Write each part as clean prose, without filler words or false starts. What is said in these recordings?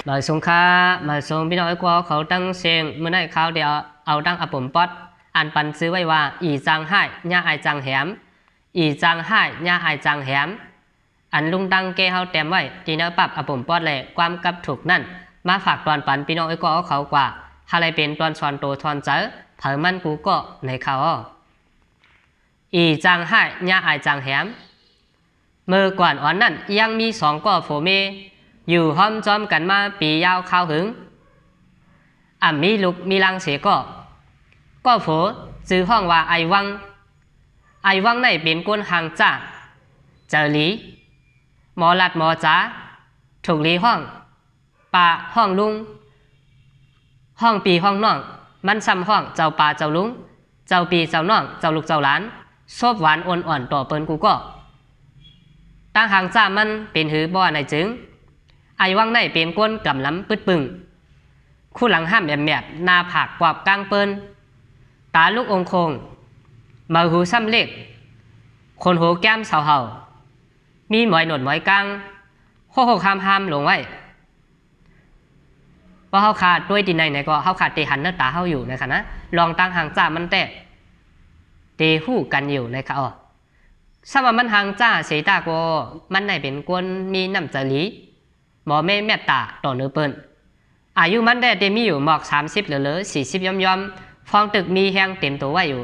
มาส่งค่ามาส่งพี่น้อยกว่าเขาตั้งเสียงเมื่อไหร่เขาเดียวเอาตั้งอปุ่มป๊อดอันปันซื้อไว้ว่าอีจังให้ย่าไอจังแหมอีจังให้ย่าไอจังแหมอันลุงตั้งเกเขาเต็มไว้ทีนี้ปรับอปุ่มป๊อดเลยความกับถูกนั่นมาฝากตอนปันพี่น้อยกว่าเขากว่าอะไรเป็นตอนสอนโตทอนเจอเผอมันกูก็ในเขาอีจังให้ย่าไอจังแหมเมื่อก่อนอ่อนนั่นยังมีสองก่อโฟเมอยู่ห้อมจอมกันมาปียาวข้าวหึงมีลูกมีลังเสียก็โผจื้อห้องว่าไอวังในเป็นก้นหางจ้าเจอหลีหมอลัดหมอจ้าถูกหลีห้องป่าห้องลุงห้องปีห้องน้องมันซ้ำห้องเจ้าป่าเจ้าลุงเจ้าปีเจ้าน้องเจ้าลูกเจ้าหลานซบหวานอ่อนต่อเปิ้นกูก็ตั้งหางจ้ามันเป็นหือบ่อในจึงไอวังในเป็นก้นกำล้ำปึดปึงคู่หลังห้ามแอบหน้าผากกวาบกลางเปิ้นตาลูกองคงมาหูซ้ำเล็กคนหูแก้มเสาเห่ามีหมอยหนวดหมอยกลางโคห้ามลงไว้เพราะเขาขาดด้วยดินในก็เขาขาดเตหันเนื้อตาเขาอยู่นะคะนะลองตั้งหางจ้ามันแต่เตหู้กันอยู่นะคะสมัยมันหางจ้าเสียตาก็มันในเป็นก้นมีน้ำเจริหมอแม่แม่ตาต่อเนื้อเปิ้นอายุมันได้เต็มมีอยู่หมอก30เหลือ40ย่อมฟองตึกมีแห้งเต็มตัวไว้อยู่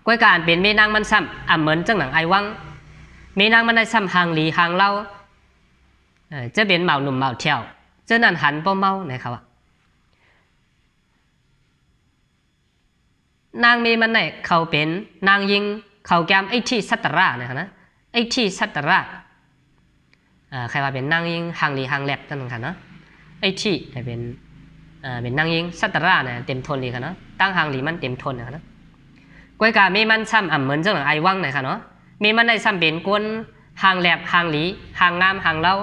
ก้อยการเป็นเมนางมันซ้ำเหมือนจังหนังไอวังเมนางมันได้ซ้ำหางหลีหางเล่าจะเป็นเหมาหนุ่มเหมาเที่ยวเจ้านั่นหันป้อเมานะครับนางเมมันได้เขาเป็นนางยิงเขาแก้มไอที่สัตระนะครับนะไอที่สัตระใครว่าเป็นนางยิงหางหลีหางแหลบนั่นค่ะเนาะไอที่เป็นนางยิงสัตระเนี่ยเต็มทนเลยค่ะเนาะตั้งหางหลีมันเต็มทนนะคะเนาะก้อยกาเมมันซ้ำเหมือนเจ้าหนังไอวังเนี่ยค่ะเนาะเมมันได้ซ้ำเป็นก้นหางแหลบหางหลีหางงามหางเล่า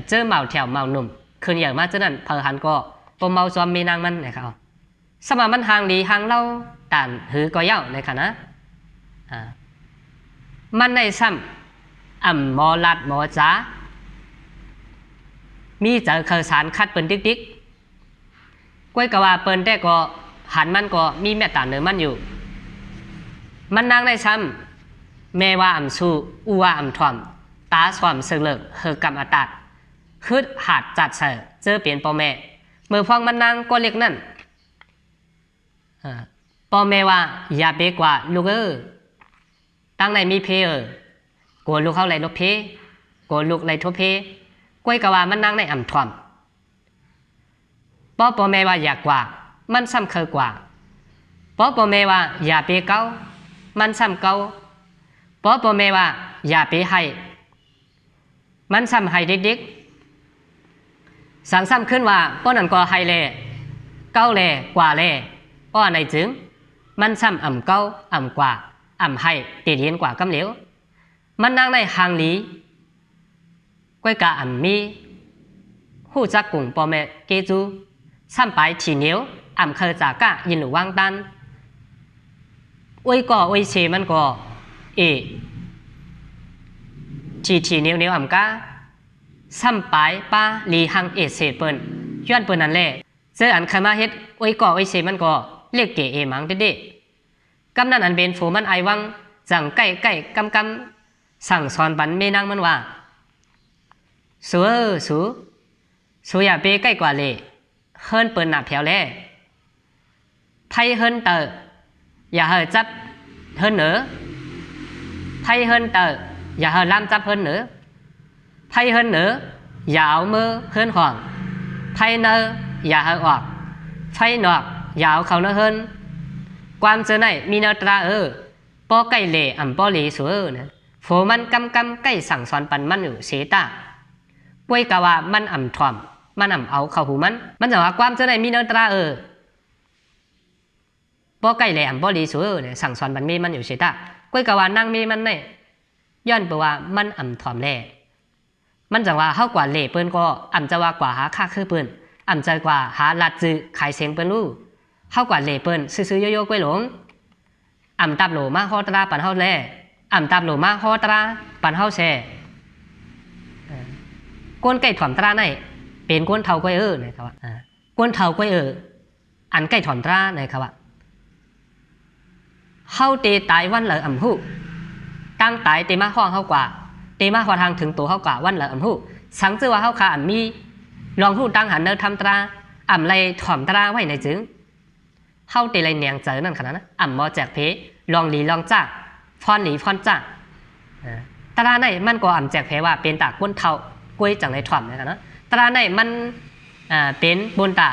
เจอเหมาแถวเหมาหนุ่มคืนใหญ่มากเจ้านั่นเพอหันก็ปมเมาจอมเมนางมันเนี่ยค่ะสมัยมันหางหลีหางเล่าต่านหือก็เย้าเนี่ยค่ะนะมันได้ซ้ำหมอลัดหมอจ้ามีเจอเคยสารคัดเปิ้นติ๊กก้อยกว่าเปิ้นแต่ก็หันมันก็มีแม่ตาเนื้อมันอยู่มันนางได้ซ้ำแม่ว่าสู้อูว่าถ่อมตาสวมเสือเลิกเฮอกำอัตัดคืดหาดจัดเสือเจอเปลี่ยนพ่อแม่เมื่อฟังมันนางก็เล็กนั่นพ่อแม่ว่าอย่าเปกว่าลูกตั้งในมีเพกลัวลูกเขาไหลลบเพกลัวลูกไหลทบเพก้อยกว่ามันนางในถ่อมพ่อแม่ว่าอยากกว่ามันซ้ำเคยกว่าพ่อแม่ว่าอย่าเปเก้ามันซ้ำเก้าพ่อแม่ว่าอย่าเปให้มันซ้ำให้เด็กๆสั่งซ้ำขึ้นว่าป้อนั่นก็ให้เล่เก้าเล่กว่าเล่ป้อในจึงมันซ้ำเก้ากว่าให้ตีเรียนกว่ากำเหลวมันนางในหางหลีก้อยกะมีหูจักกุ่งพ่อแม่เกจูซ้ำไปทีเหนียวเคยจากกะยินหรือวางตันอวยก่ออวยเชมันก็ทีเหนียวกะซ้ำไปป้าลีหังเศษเปิ้นย้อนเปิ้นนั่นแหละเจอเคยมาเฮ็ดอวยก่ออวยเชมันก็เรียกเก๋มังเด็ดกำนั้นอันเป็นฝูมันไอวังจังใกล้กำสั่งสอนปันเมนางมันว่าสูอย่าไปใกล้กว่าเลยเฮิรนเปิดหนับแถวแล่ไทยเฮิรนเตออย่าเฮิรจับเฮิรนเหนือไทยเฮิรนเตออย่าเฮิรล่ามจับเฮิรนเหนือไทยเฮิรนเหนืออย่าเอามือเฮิรนห่องไทยเนออย่าเฮิรออกไฟหนอกอย่าเอาเขาเนอเฮิรนความเจอไหนมีเนตราป้อใกล้เล่ป้อเล่สูนะโฟมันกำใกล้สั่งสอนปันมันอยู่เสตาป่วยกะว่ามันถ่อมมันเอาเข้าหูมันจะว่าความเจอไหนมีเนตราป้อใกล้เล่ป้อเล่สูเนี่ยสั่งสอนปันเมมันอยู่เสตาป่วยกะว่านั่งเมมันเนี่ยย้อนไปว่ามันถ่อมแล่มันจะว่าเฮากว่าเล่เปิ้นก็จะว่ากว่าหาค่าคือเปิ้นจะกว่าหาลัดจือขายเสียงเปิ้นรู้เฮากว่าเล่เปิ้นซื้อโยกล้วยหลงตับโหลมาฮอตราปันเฮาแล่ตับโหลมาฮอตราปันเฮาแช่ก้นไก่ถ่อมตราใน เป็นก้นเท่าก้อยนะครับว่าก้นเท่าก้อยอันใกล้ถอนตรานะครับว่าเข้าเตตายวันเหลือหูตั้งตายเตมาห้องเข้ากว่าเตมาพอทางถึงตัวเข้ากว่าวันเหลือหูสังเจอว่าเข้าขามีลองหูตั้งหันเดินทำตราไรถอมตราไว้ในจึงเข้าเตไรเนียงเจอนั่นขนาดนั้นมอแจกเพลองหลีลองจ้าฟอนหลีฟอนจ้าตราในมันก็แจกเพว่าเป็นตาก้นเท่าก้อยจังไรถอมนะครับนะตราในมันเป็นบนตา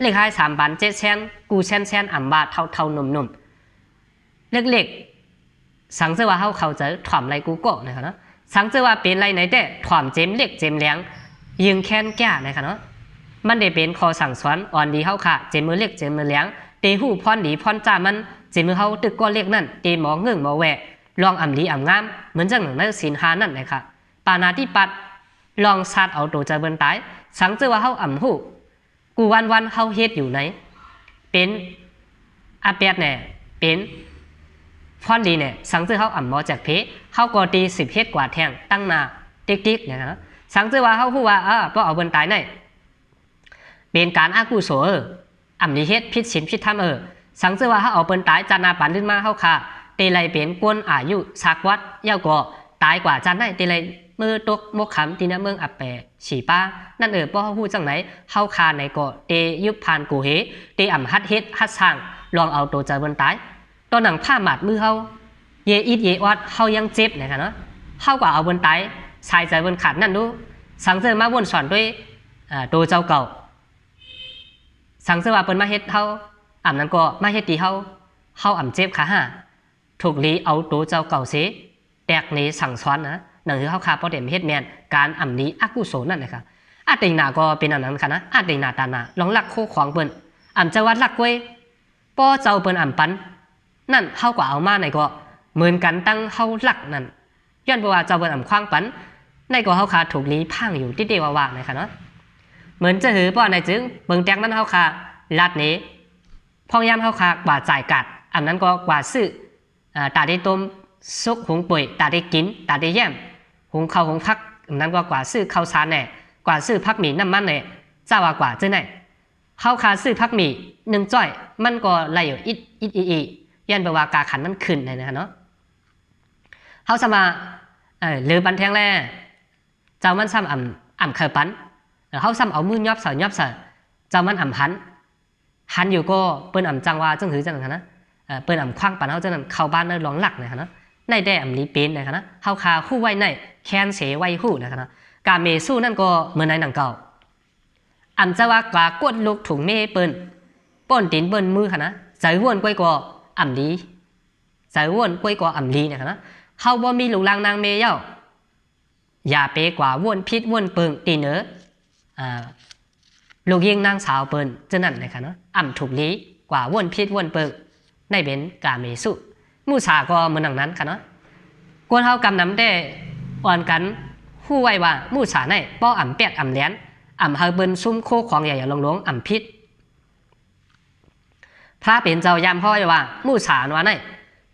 เลขให้3 บาท 7 แสนกูแสนบาทเท่าหนุ่มเล็กๆสังเจอว่าเขาจะถ่อมไรกูโก้นะครับเนาะสังเจอว่าเป็นไรไหนแต่ถ่อมเจมเล็กเจมแหลงยิงแค้นแก่นะครับเนาะมันได้เป็นคอสั่งสอนอ่อนดีเขาค่ะเจมมือเล็กเจมมือแหลงเตหูพรดีพรจ้ามันเจมมือเขาตึกก้อนเล็กนั่นเตหมอเงื่งหมอแหวลองลีงามเหมือนจังหนังนักศิลหานั่นเลยค่ะปานาที่ปัดลองซาดเอาตัวจะเบินตายสังเจอว่าเขาหูกูวันเขาเฮ็ดอยู่ไหนเป็นอาเปียดเนี่ยเป็นฟอนดีเนี่ยสังเจอเขามอจากเพเขาก็ตี10 เฮ็ดกว่าแทงตั้งนาติ๊กๆนะครับสังเจอว่าเขาพูดว่าเพราะเอาเบินตายเนี่ยเป็นการอากุโสนี้เฮ็ดพิษศีลพิษธรรมสังเจอว่าเขาเอาเบินตายจานาปันขึ้นมาเขาค่ะเตไลเป็นกวนอายุสักวัดเย้าก็ตายกว่าจานได้เตไลมือตกมกขำตีนะเมืองอับแปฉีป้านั่นเพราะเขาพูดจังไหนเข้าคาในก็เตยุบพานกูเฮเตฮัดเฮ็ดฮัดสร้างลองเอาตัวเจอบนตายตอนหนังผ้าหมัดมือเขาเยอิดเยวัดเขายังเจ็บนะครับเนาะเข้ากว่าเอาบนตายชายใจบนขาดนั่นดูสังเจอมาวนสอนด้วยตัวเจ้าเก่าสังเจอว่าเป็นมาเฮ็ดเขานั้นก็มาเฮ็ดตีเขาเจ็บขาถูกลีเอาตัวเจ้าเก่าเสียแตกนี้สั่งซ้อนนะหนังสือเขาคาพอเดมเฮ็ดแมนการนี้อากุโสนั่นนะครับติงนาก็เป็นอันนั้นค่ะนะติงนาตานาลองลักโคของเปิ้นจะวัดลักไว้ป้อเจ้าเปิ้นปันนั่นเข้ากว่าเอามาในก็เหมือนกันตั้งเข้าหลักนั่นย้อนเพราะว่าเจ้าเปิ้นคว้างปันในก็เขาคาถูกลีพังอยู่ที่เดียวว่านะครับเนาะเหมือนจะหือป้อในจึงเบิ่งแตกนั้นเขาคาลัดนี้พองยามเขาคากว่าจ่ายกัดนั้นก็กว่าซื้อตาได้ต้มซุกหุงปุ๋ยตาได้กินตาได้แย้มหุงข้าวหุงพักนั้นก็กว่าซื้อข้าวสารแน่กว่าซื้อพักหมี่น้ำมันแน่เจ้าว่ากว่าเจ้าไหนข้าวขาซื้อพักหมี่1 จ้อยมันก็ไหลอยู่อียันแปลว่ากาขันมันขึ้นเลยนะเนาะเขาสมาหรือบันแทงแร่เจ้ามันซ้ำเคยปันเขาซ้ำเอามือยอบเสาเจ้ามันหันอยู่ก็เปิ้นจังว่าจังหือจังนะเปิ้นคว้างปันเขาจะนั่นเข้าบ้านในหลงหลักนะครับเนาะในได้นี้เป็นนะครับนะเขาคาคู่ไว้ในแคนเสไว้คู่นะครับนะการเมสู้นั่นก็เหมือนในหนังเก่าจะว่ากว่ากดลูกถุงเมเปิ้นป้นตีนเปิ้นมือค่ะนะใจวนก้อยกว่าลีใจวนก้อยกว่าลีนะครับนะเขาบ่มีลูกลางนางเมเย้าอย่าเปกว่าวนพิษวนเปิงตีเนอลูกยิงนางสาวเปิ้นจะนั่นนะครับนะถูกลีกว่าวนพิษวนเปิงในเป็นการเมสู้มูสาก็เหมือนนั้นค่ะเนาะกวนเขากำน้ำได้อ่อนกันหู้ไว้ว่ามูสาในป้อเป็ดแหลนเฮาเบิ้นซุ่มโคของใหญ่ๆลงพิษพระเป็นเจ้ายามพ่อว่ามูสาว่าใน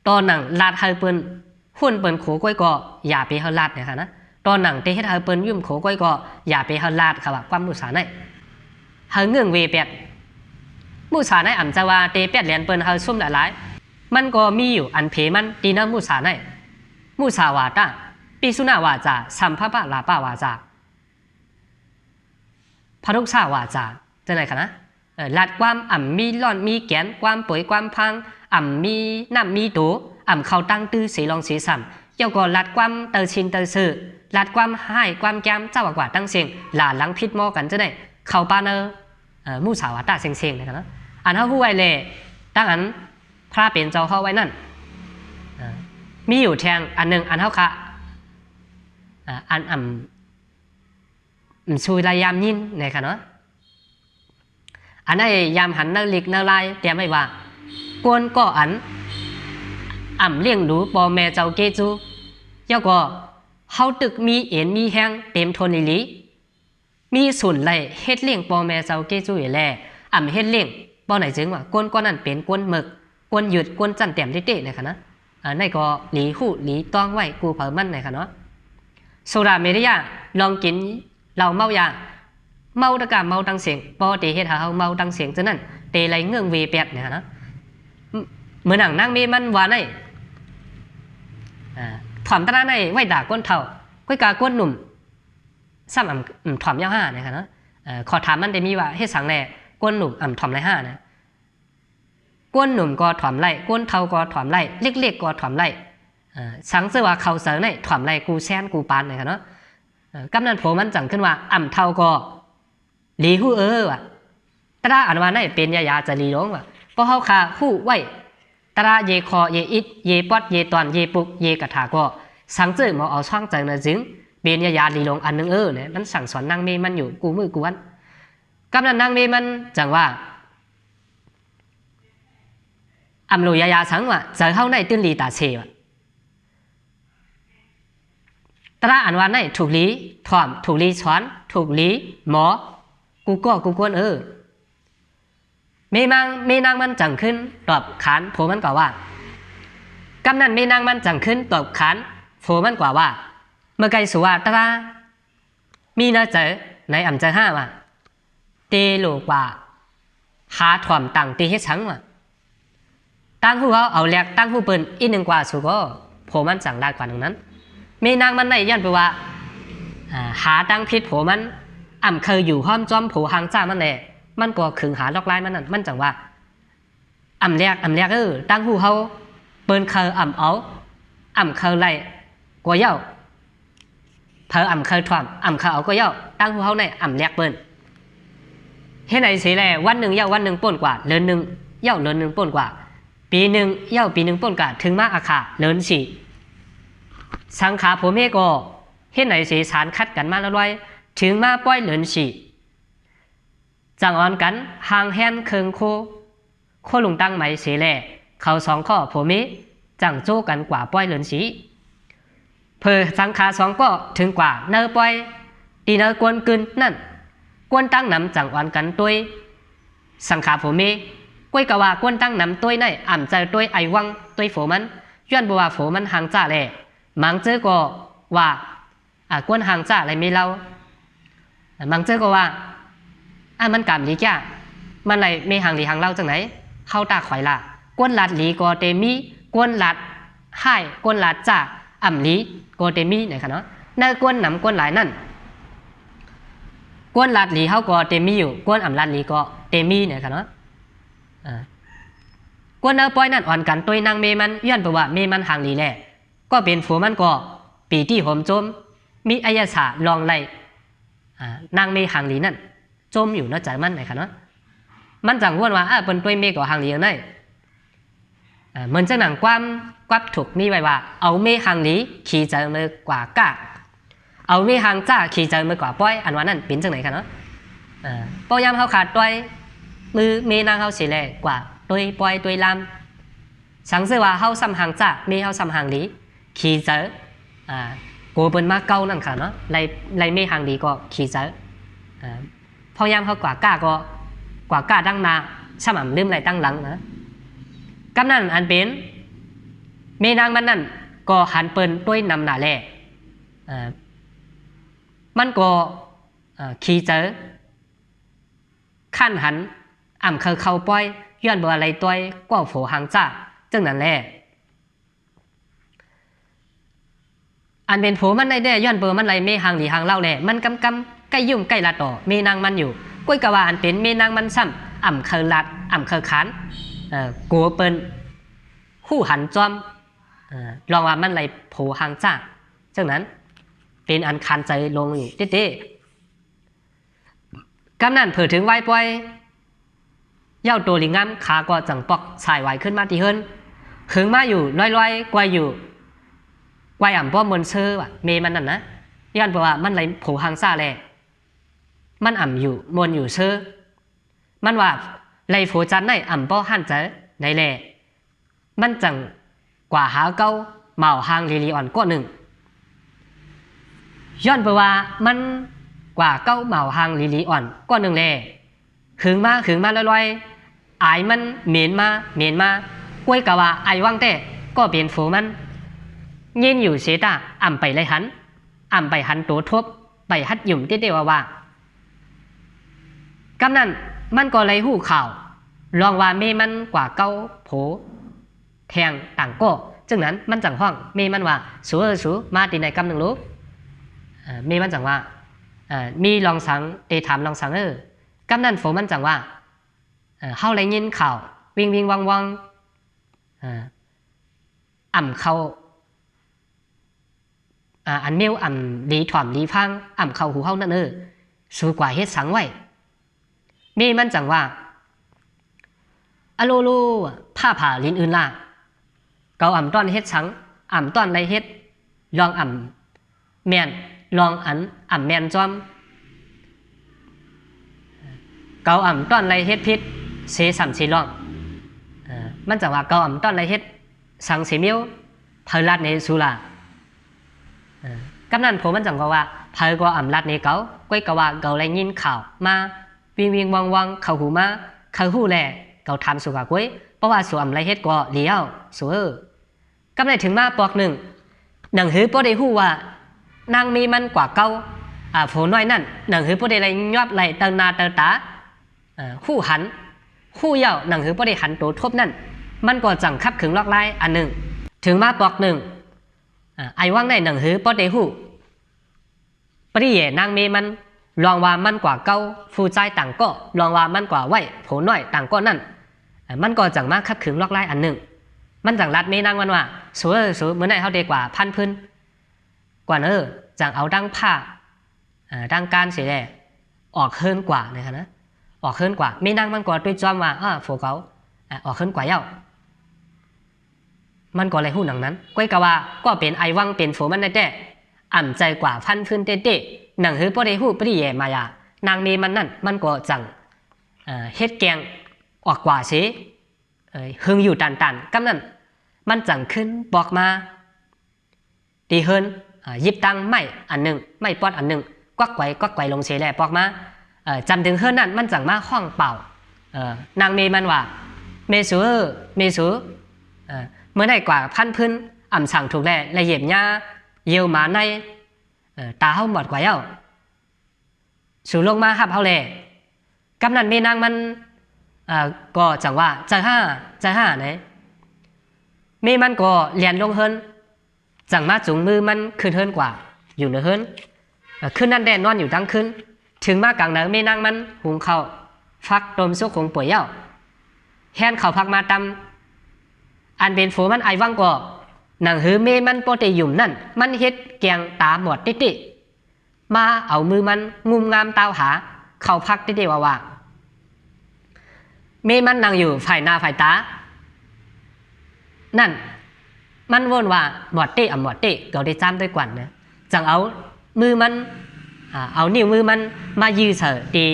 ตอนหนังลาดเฮาเปิ้นหุ่นเปิ้นโขก้อยก็อย่าไปเฮาลาดนะคะนะตอนหนังเตเฮ็ดเฮาเปิ้นยุ่มโขก้อยก็อย่าไปเฮาลาดค่ะว่าความมูสาในเฮาเงื่องเวเป็ดมูสาในจะว่าเตเป็ดเหรียญเปิ้นเฮาซุ่มหลายมันก็มีอยู่อันเพมันตีนะมูสาในมูสาวาตาปิสุนาวาจาสัมภปะลาปาวาจาพระทุกษาวาจาจะไหนคะนะลัดความมีล่อนมีแกนความป่วยความพังมีน้ำมีตัวเข้าตั้งตื้อสีลองสีสัมเจ้าก็ลัดความเตอชินเตอซื่อลัดความให้ความแก้มเจ้ากว่าตั้งเสียงหลานหลังพิษมอกันจะไหนเข้าปาเนอมูสาวาตาเสียงๆนะคะนะเขาผู้ไวเลยตั้งพระเป็นเจ้าเข้าไว้นั่นมีอยู่แทงหนึ่งเท่าค่ะช่วยระยามยินนะคะเนาะได้ยามหันนาลิกนาลายเตรียมไว้ว่ากวนก็เลี้ยงดูปอแม่เจ้าเกจูเจ้าก็เขาตึกมีเอ็นมีแห้งเต็มทนลีมีส่วนไรเฮ็ดเลี้ยงปอแม่เจ้าเกจูอยู่แลเฮ็ดเลี้ยงปอไหนจึงว่ากวนก็นั่นเป็นกวนหมึกกวนหยุดกวนจันเต็มเตะนะคะนะในก็หลีหูหลีต้องไว้กูเผามันนะคะเนาะโซดาเมริยาลองกินเหล้าเมายา เมาตะกะเมาตังเสียงปอเตเฮ็ดหาเฮาเมาตังเสียงฉะนั้นเตไหลเงื่องเวแปดเนี่ยนะเหมือนหนังนางเมมันว่าในถ่อมตะในไว้ด่าก้นเฒ่าก้อยกาก้นหนุ่มซ้ำถ่อมยาวห้านะครับเนาะขอถามมันได้มีว่าเฮ็ดสังแน่ก้นหนุ่มถ่อมไรห้านะก้นหนุ่มก็ถ่อมไรก้นเฒ่าก็ถ่อมไรเล็กๆก็ถ่อมไรสังเสว่าเขาเสือในถ่อมไรกูแซนกูปานนะครับเนาะกำนันโผมันจังขึ้นว่าเฒ่าก็ลีหู้ว่ะตราอันว่าในเป็นยาจะลีร้องว่ะเพราะเฮาคาหู้ไว้ตราเยคอเยอิดเยปอดเยตอนเยปุกเยกะถาก็สังเจอหมอเอาช่างจังนะจึงเป็นยาลีลงอันนึงเนี่ยมันสั่งสอนนางเมมันอยู่กูมือกูวันกำนันนางเมมันจังว่าโลยาสังว่าจะเข้าในตื้นลีตาเชว่ะตราอันว่าในถูกลีถ่อมถูกลีช้อนถูกลีหมอกูกวนเมนางมันจังขึ้นตอบขานโผมันกว่าว่ากำนันเมนางมันจังขึ้นตอบขานโผมันกว่าว่าเมื่อไกลสุว่าตรามีน่าเจอในใจห้าว่าเตโลกว่าหาถ่อมต่างตีเฮ็ดชังว่ะตั้งหูเอาแหลกตั้งหูเปิ้นอีกหนึ่งกว่าสุก็โผมันจังลาดกว่านั้นเมนางมันในย้อนไปว่าหาตั้งพิษโผมันเคยอยู่ห้อมจอมโผหางจ้ามันแหละมันก็ขึงหาลอกลายมันนั่นมันจังว่าแรกตั้งหูเฮาเปิ้นเคยเอาเคยไล่กว่าเย้าเพอเคยถ่อมเคยเอาก็เย้าตั้งหูเฮาในแรกเปิ้นเฮ็ดไหนสิแลวันหนึ่งเย้าวันหนึ่งป่นกว่าเดือนหนึ่งเย้าเดือนหนึ่งป่นกว่าปีหนึ่งเย้าปีหนึ่งป่นกว่าถึงมาอาคาเดือนสี่สังขาผมเฮก็เฮ็ดไหนสิสารคัดกันมาแล้วร้อยถึงมาป้อยเดือนสี่จังอ่อนกันห่างแฮนเคิงโคลุงตั้งไหมเสียแหล่เขาสองข้อผมมีจังโจ้กันกว่าป้อยเหลินสีเพอสังขาสองก็ถึงกว่าเนอป้อยตีเนอกวนกึนนั่นกวนตั้งนำจังอ่อนกันตัวสังขาผมมีก้อยกะว่ากวนตั้งนำตัวในใจตัวไอวังตัวโฝมันย้อนบัวโฝมันห่างจ้าแหล่มังเจอก็ว่ากวนห่างจ้าอะไรไม่เล่ามังเจอก็ว่ามันกำลีจ้ามันไหลไม่ห่างหลีห่างเล่าจังไหนเข้าตาข่อยละกวนหลัดหลีก็เตมีกวนหลัดให้กวนหลัดจ้าหลีก็เตมีเนี่ยค่ะเนาะในกวนหนำกวนหลายนั่นกวนหลัดหลีเขาก็เตมีอยู่กวนหลัดหลีก็เตมีเนี่ยค่ะเนาะกวนเนอปอยนั่นอ่อนกันตัวนางเมมันย้อนไปว่าเมมันห่างหลีแหละก็เป็นผัวมันก็ปีที่ห่มจมมีอายาสาลองไล่นางเมห่างหลีนั่นจมอยู่นะใจมันไหนคะเนาะมันจังวนว่าเป็นตัวเมกับหางหลีอย่างไรเหมือนจะหนังความถูกมีไว้ว่าเอาเมหางหลีขี่ใจมือกว่าก้าเอาเมหางจ้าขี่ใจมือกว่าป้อยอันว่านั่นเป็นจังไหนคะเนาะป้อยยามเขาขาดตัวมือเมนางเขาเสียแหล่กว่าตัวป้อยตัวลำสังเสว่าเขาซ้ำหางจ้าเมเขาซ้ำหางหลีขี่ใจโกเป็นมาเก้านั่นค่ะเนาะไล่เมหางหลีก็ขี่ใจพอยามเขากว่าก้าดังนาสม่ำลืมอะไรตั้งหลังนะกำนั่นอันเป็นเมนางมันนั่นก็หันเปิ้นด้วยนำหนาแหล่มันก็ขี่เจอขั้นหันเคยเข้าป้อยย้อนบัวอะไรตัวกว่าโผหางจ้าจังนั้นแหละอันเป็นโผมันในได้ย้อนเบอร์มันไรเมหางหลีหางเล่าแหละมันกำใกล้ยุ่มใกล้ละต่อเมนางมันอยู่ก้อยกะว่าอันเป็นเมนางมันซ้ำเคยลัดเคยขานกัวเปิ้นคู่หันจอมลองว่ามันไรโผหางจ้าจังนั้นเป็นอันคันใจลงอยู่เต้กำนั่นเผื่อถึงไว้ปล่อยเย้าตัวลิงงามขาก็จังปอกสายไหวขึ้นมาที่เฮิรนขึงมาอยู่ลอยกวายอยู่กวายป้อมบนเชื่อว่ะเมมันนั่นนะย้อนเพราะว่ามันไรโผหางจ้าแหละมันอยู่มวนอยู่เชื่อมันว่าไรโผจันในป้อหันเจอในแหละมันจังกว่าหาเก้าเหมาหางลีอ่อนก็หนึ่งย้อนไปว่ามันกว่าเก้าเหมาหางลีอ่อนก็หนึ่งแหละขึงมาลอยอายมันเหม็นมาก้วยกะว่าไอว่างแต่ก็เป็นฝูมันเย็นอยู่เสียตาไปเลยหันไปหันตัวทบไปฮัดหยุ่มเตี้ยว่า กำนั้นมันก็เลยหู้ข่าวลองว่าเมมันกว่าเก้าโผแทงต่างก็จึงนั้นมันจังห้องเมมันว่าสูมาตีในกำหนึ่งรู้เมมันจังว่ามีลองสังเตถามลองสังกำนั้นโฟมันจังว่าเฮาเลยยินข่าววิ่งวังอ่ำเขาอันเมียวอ่ำดีถ่อมดีพังอ่ำเขาหูเฮานั่นสูกว่าเฮ็ดสังไว้มีมันจังว่าอโลโลผ้าผ่าลิ้นอื่นล่ะเกาอ่ำต้อนเฮ็ดสังอ่ำต้อนไรเฮ็ดลองอ่ำแมนลองอันอ่ำแมนจอมเกาอ่ำต้อนไรเฮ็ดพิษเสสัมเสลองมันจังว่าเกาอ่ำต้อนไรเฮ็ดสังเสเมียวเพลลัดในสุลากำนั้นผมมันจังว่าเพลก็อ่ำลัดในเกาก้อยกว่าเกาไรยินข่าวมาวิ่งวังเขาหูมาเขาหูแหล่เกาทำสุกาก้อยเพราะว่าสวมไรเฮ็ดก็เลี้ยวสวยกำไรถึงมาปอกหนึ่งหนังหือพอได้หูว่านางมีมันกว่าเกาโผน้อยนั่นหนังหือพอได้ไรยอบไรเตนาเตตาคู่หันคู่เย่าหนังหือพอได้หันตัวทบนั่นมันก็จังคับขึงลอกไล่อันหนึ่งถึงมาปอกหนึ่งไอ้ว่างในหนังหือพอได้หูปริเย่นางมีมันลองว่ามันกว่าเก้าฟูใจต่างก็ลองว่ามันกว่าไหวโผน้อยต่างก็นั่นมันก็จังมาคับขึงลอกไล่อันหนึ่งมันจังรัดไม่นั่งมันว่าสูเหมือนไหนเขาเด็กกว่าพันพื้นกว่าจังเอาดังผ้าดังการเสียแหล่ออกเฮิร์นกว่านะครับนะออกเฮิร์นกว่าไม่นั่งมันก็ด้วยจอมว่าโฟเขาออกเฮิร์นกว่าเย้ามันก็เลยหู้หนังนั้นก้อยกว่าก็เป็นไอวังเป็นโฟมันได้แต่อ่ำใจกว่าพันพื้นเต้หนังหือพอได้หู้ปริเย่มายานางเมมันนั่นมันก็จังเฮ็ดแกงออกกว่าเสียหึงอยู่ตันกำนั้นมันจังขึ้นบอกมาดีเฮินยิบตังไม่อันหนึ่งไม่ปอดอันหนึ่งกวักไกวลงเสียแหล่บอกมาจำถึงเฮินนั่นมันจังมาห้องเป่านางเมมันว่าเมสูเมื่อได้กว่าพันพื้นอ่ำสั่งถูกแหล่ละเอียดยาเยี่ยวมาในตาเฮาหมดกว่าเย้าสูลงมาหับเฮาแหล่กำนั้นเมนางมันก็จังว่าใจห้าไหนมีมันก็เลียนลงเฮินจังมาจุงมือมันขึ้นเฮินกว่าอยู่ในเฮินขึ้นนั่นแดนนอนอยู่ทั้งคืนถึงมากลางเนินมีนางมันหุงข้าวฟักดมซุกของป่วยเย้าแฮนเขาพักมาตำอันเป็นโฟมันไอวังก็หนังหือเมมันโปเตยุ่มนั่นมันเฮ็ดแกงตาหมดติมาเอามือมันงุมงามตาวหาเขาพักติว่าเมมันนั่งอยู่ฝ่ายหน้าฝ่ายตานั่นมันวนว่าหมดติหมดติเกาได้จำด้วยกว่านะจังเอามือมันเอานิ้วมือมันมายื้อเสอตี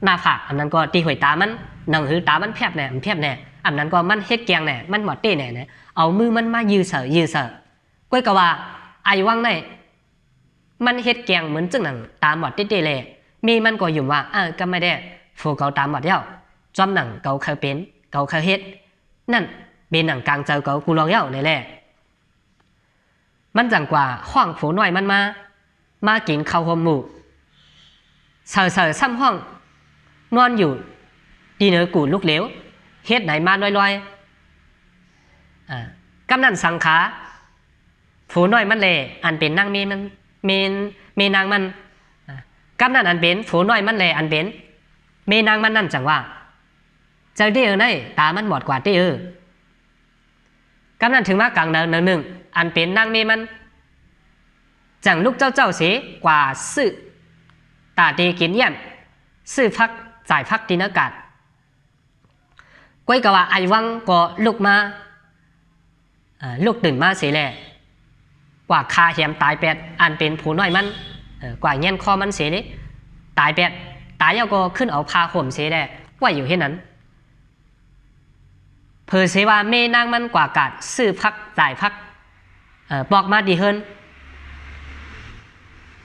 หน้าผากอันนั้นก็ตีหวยตามันหนังหือตามันแผบแน่อันนั้นก็มันเฮ็ดแกงแน่มันหมดติแน่เอามือมันมายื้อเสอก้อยกว่าไอ้ว่างในมันเฮ็ดแกงเหมือนจึงหนังตาหมดติเลยมีมันก็อยู่ว่าก็ไม่ได้โฟเกาตาหมดเย้าจอมหนังเกาเคยเป็นเกาเคยเฮ็ดนั่นเป็นหนังกลางเจ้าเกากูลองเย้าในแหละมันจังกว่าห้องโผน้อยมันมากินข้าวหอมหมูเสอซ้ำห้องนอนอยู่ดีเนื้อกูลูกเหลวเฮ็ดไหนมาลอยกำนันสังขาโผน้อยมันเลยอันเป็นนางเมนางมันกำนันอันเป็นโผน้อยมันเลยอันเป็นเมนางมันนั่นจังว่าเจ้าเด้อในตามันหมดกว่าเด้อกำนันถึงมากลางเนินหนึ่งอันเป็นนางเมมันจังลูกเจ้าเสียกว่าซื้อตาดีกินเยี่ยมซื้อพักจ่ายพักดินอากาศก้อยกว่าไอวังก็ลุกมาลูกตื่นมาเสียแหละกว่าคาแหมตายแปดอันเป็นผู้น้อยมันกว่าเงี้ยคอมันเสียเลยตายแปดตายแล้วก็ขึ้นเอาพาห่มเสียแหละว่าอยู่ที่นั้นเพอเสว่าเมนางมันกว่ากาดซื้อพักจ่ายพักบอกมาดีเฮิน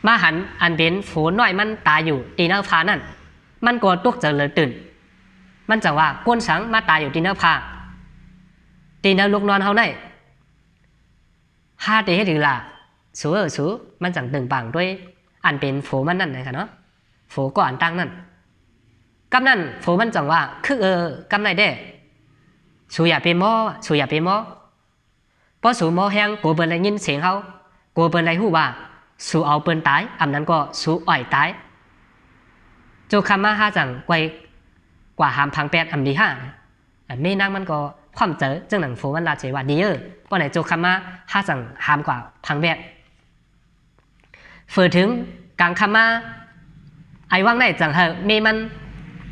มาหันอันเป็นฝูน้อยมันตายอยู่ตีเนื้อพานั่นมันก็ตุกเจอเลยตื่นมันจังว่าก้นสังมาตายอยู่ตีเนื้อพาตีเนื้อลูกนอนเฮาได้5 เดือนหรือล่ะสูมันจังตึงปังด้วยอันเป็นโฟมันนั่นเลยค่ะเนาะโฟก็อันตั้งนั่น กำนั้นโฟมันจังว่าคือกำไรเด้สูอย่าไปม้อสูอย่าไปม้อเพราะสูม้อแห้งกูเปิ้นได้ยินเสียงเขากูเปิ้นได้ฮู้ว่าสูเอาเปิ้นตายอำนั้นก็สูอ่อยตายโจคำมาหาจังไกวกว่าหามพังแปดอำดีห้าเมนางมันก็ความเจอจังหนังโฟมันลาเจว่าดีเพราะไหนโจคำมาหาจังหามกว่าพังแปดฝืนถึงกลางคำมาไอว่างได้จังเหอะเมมัน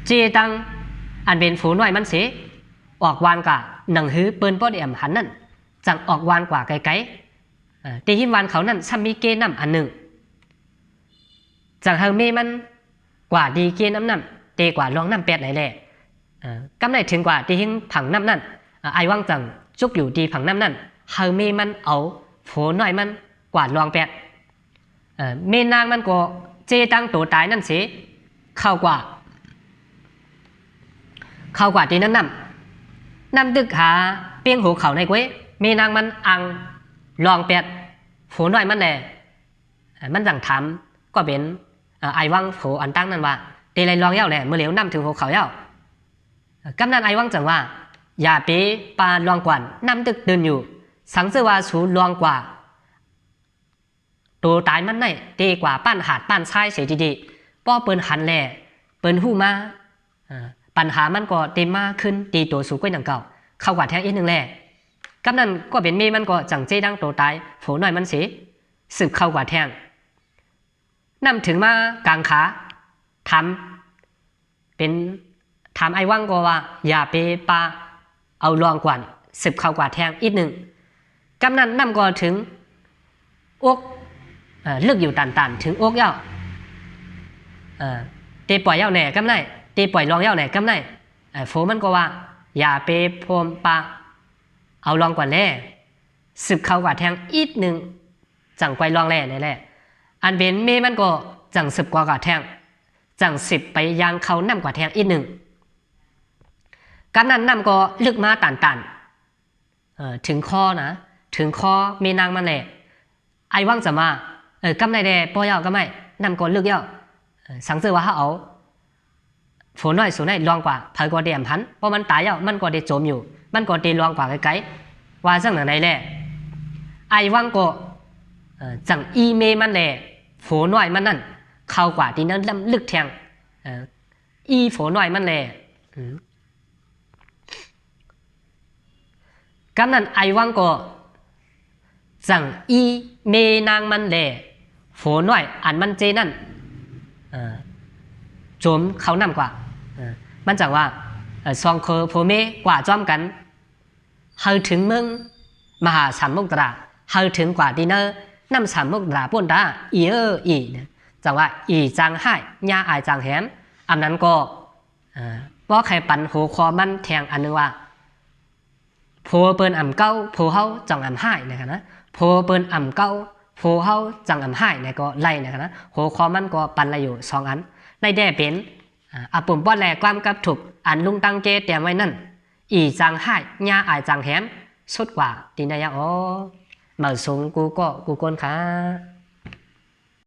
เจตังอันเป็นฝูน้อยมันเสียออกวานกว่าหนังหื้อเปิ้นป้อเดียมหันนั่นจังออกวานกว่าไกลๆตีหินวานเขานั่นซ้ำมีเกน้ำอันหนึ่งจังเหอะเมมันกว่าดีเกน้ำนั่นเตกว่าลองน้ำแปดไหนแหละกำไรถึงกว่าตีหินผังน้ำนั่นไอว่างจังจุกอยู่ดีผังน้ำนั่นเหอะเมมันเอาฝูน้อยมันกว่าลองแปดเมนางมันก็เจตังตัวตายนั่นสิเข้ากว่าที่นั่นนำดึกหาเปียงหูเขาในกุ้ยเมนางมันอังลองแปดฝูน้อยมันแหละมันจังถามก็เป็นไอวังฝูอันตั้งนั่นว่าเตยลองเย้าแหละเมื่อเหลียวนำถึงหูเขาเย้ากำนันไอวังจังว่าอย่าไปปาลองกว่านำดึกเดินอยู่สังเสว่าสูลองกว่าตัวตายมันได้ดีกว่าปั้นหาดปั้นชายเสียดีๆป้อเปิ้นหันแหล่เปิ้นหู้มาปัญหามันก็เต็มมากขึ้นตีตัวสูงกว่าหนังเก่าเข้ากว่าแท้อีกหนึ่งแหล่กำนั้นก็เป็นเมมันก็จังเจดังตัวตายโผน้อยมันเสียสืบเข้ากว่าแทงนำถึงมากลางขาทำเป็นทำไอ้ว่างก็ว่าอย่าไปปาเอาลองกว่าสืบเข้ากว่าแทงอีกหนึ่งกำนั้นนำก็ถึงอกเลือกอยู่ตันๆถึงอกเย้าตีปล่อยเย้าแหน่กำไรตีปล่อยลองเย้าแหน่กำไรโฟมันก็ว่าอย่าไปพรมปาเอาลองกว่าแล่สืบเข้ากว่าแทงอีกหนึ่งจังไกวลองแล่นี่แหละอันเป็นเมมันก็จังสืบกว่าแทงจังสิบไปยางเขานำกว่าแทงอีกหนึ่งการนั้นนำก็ลึกมาตันถึงคอนะถึงคอเมนางมันแหละไอว่างจะมากำไรแดป้อเย้าก็ไม่นำก็ลึกเย้าสังเสว่าเขาเอาฝนน้อยสูงได้ลองกว่าเผยกว่าเดียมพันเพราะมันตายเย้ามันก็ได้โจมอยู่มันก็ได้ลองกว่าไกลๆว่าจังไหนแหละไอว่างก็จังอีเมมันแหละฝนน้อยมันนั่นเข้ากว่าที่นั้นลำลึกแทงอีฝนน้อยมันแหละกำนั้นไอว่างก็จังอีเมนางมันแหละโฝน้อยอันมันเจนั่นโจมเขานำกว่ามันจังว่าซองเคอโพเมกว่าจอมกันเฮาถึงเมืองมหาสามมุกตราเฮาถึงกว่าดีเนอร์นำสามมุกตราป่นดาอีจังว่าอีจางให้ญาอายจางแหมอันนั้นก็ว่าใครปันหัวคอมันแทงอันนึงว่าโพเปิ้นอ่ำเก้าโพเฮาจังอ่ำให้นะครับนะโพเปิ้นอ่ำเก้าโพเฮาจังอ่ำให้เนี่ยก็ไล่นะครับนะหัวคอมันก็ปันละอยู่สองอันในแด่เป็นปุ่มป้อนแหลความกับถูกอันลุงตั้งเจเตรียมไว้นั่นอีจังให้ญาอายจังแหมสุดกว่าตีนายะอ๋อมาสูงกูก้นค่ะ